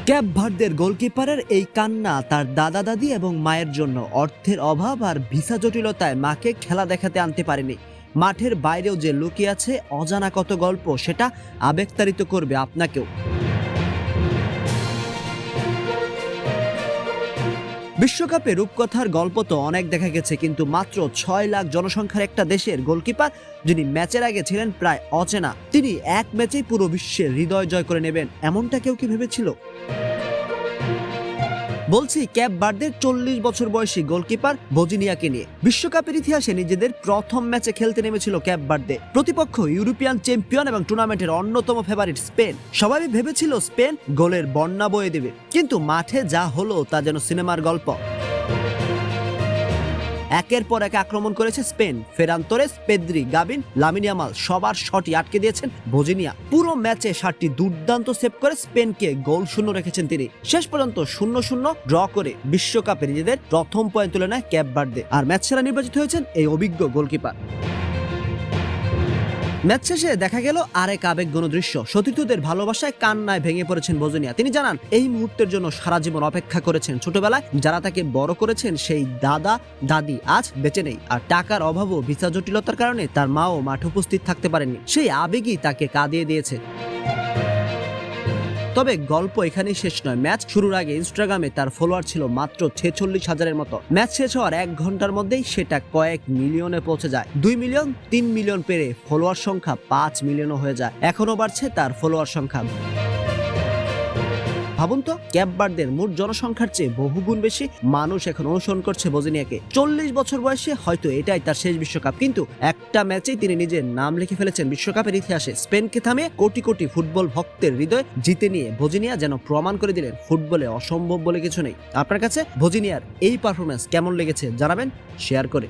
Cap ভার্দের গোলকিপারের এই কান্না তার দাদা দাদি এবং মায়ের জন্য। অর্থের অভাব আর ভিসা জটিলতায় মাকে খেলা দেখাতে আনতে পারেনি। মাঠের বাইরেও যে লুকিয়ে আছে অজানা কত গল্প, সেটা আবেগতাড়িত করবে আপনাকেও। বিশ্বকাপে রূপকথার গল্প তো অনেক দেখা গেছে, কিন্তু মাত্র 6 লাখ জনসংখ্যার একটা দেশের গোলকিপার যিনি ম্যাচের আগে ছিলেন প্রায় অচেনা, তিনি এক ম্যাচেই পুরো বিশ্বের হৃদয় জয় করে নেবেন, এমনটা কেউ কি ভেবেছিল? বলছি ক্যাপ ভার্দের 40 বছর বয়সী গোলকিপার ভজিনিয়াকে নিয়ে। বিশ্বকাপের ইতিহাসে নিজেদের প্রথম ম্যাচে খেলতে নেমেছিল ক্যাপ ভার্দে। প্রতিপক্ষ ইউরোপিয়ান চ্যাম্পিয়ন এবং টুর্নামেন্টের অন্যতম ফেভারিট স্পেন। সবাই ভেবেছিল স্পেন গোলের বন্যা বয়ে দেবে, কিন্তু মাঠে যা হলো তা যেন সিনেমার গল্প। একের পর এক আক্রমণ করেছে Spain. Ferran Torres, Pedri, Gavi, Lamine Yamal সবার শটই আটকে দিয়েছেন ভজিনিয়া। পুরো ম্যাচে 7টি দুর্দান্ত সেভ করে স্পেনকে গোল শূন্য রেখেছেন তিনি। শেষ পর্যন্ত 0-0 ড্র করে বিশ্বকাপে নিজেদের প্রথম পয়েন্ট তুলে নেয় ক্যাপ ভার্দে। আর ম্যাচ সেরা নির্বাচিত হয়েছেন এই অভিজ্ঞ গোলকিপার। ম্যাচ শেষে দেখা গেল আরেক আবেগঘন দৃশ্য। সতীর্থদের ভালোবাসায় কান্নায় ভেঙে পড়েছেন ভজিনিয়া। তিনি জানান এই মুহূর্তের জন্য সারা জীবন অপেক্ষা করেছেন। ছোটবেলায় যারা তাকে বড় করেছেন সেই দাদা দাদি আজ বেঁচে নেই, আর টাকার অভাব ও ভিসা জটিলতার কারণে তার মাও মাঠে উপস্থিত থাকতে পারেননি। সেই আবেগই তাকে কাঁদিয়ে দিয়েছে। তবে গল্প এখানেই শেষ নয়। ম্যাচ শুরুর আগে ইনস্টাগ্রামে তার ফলোয়ার ছিল মাত্র 46,000-এর মতো। ম্যাচ শেষ হওয়ার 1 ঘন্টার মধ্যেই সেটা কয়েক মিলিয়নে পৌঁছে যায়। 2 মিলিয়ন, 3 মিলিয়ন পেরে ফলোয়ার সংখ্যা 5 মিলিয়নও হয়ে যায়। এখনো বাড়ছে তার ফলোয়ার সংখ্যা। ভাবুন তো, ক্যাপ ভার্দের মোট জনসংখ্যার চেয়ে বহুগুণ বেশি মানুষ এখন অনুসরণ করছে ভজিনিয়াকে। 40 বছর বয়সে হয়তো এটাই তার শেষ বিশ্বকাপ, কিন্তু একটা ম্যাচেই তিনি নিজের নাম লিখে ফেলেছেন বিশ্বকাপের ইতিহাসে। স্পেনকে থামিয়ে কোটি কোটি ফুটবল ভক্তের হৃদয় জিতে নিয়ে ভজিনিয়া যেন প্রমাণ করে দিলেন ফুটবলে অসম্ভব বলে কিছু নেই। আপনার কাছে ভজিনিয়ার এই পারফরমেন্স কেমন লেগেছে জানাবেন শেয়ার করে।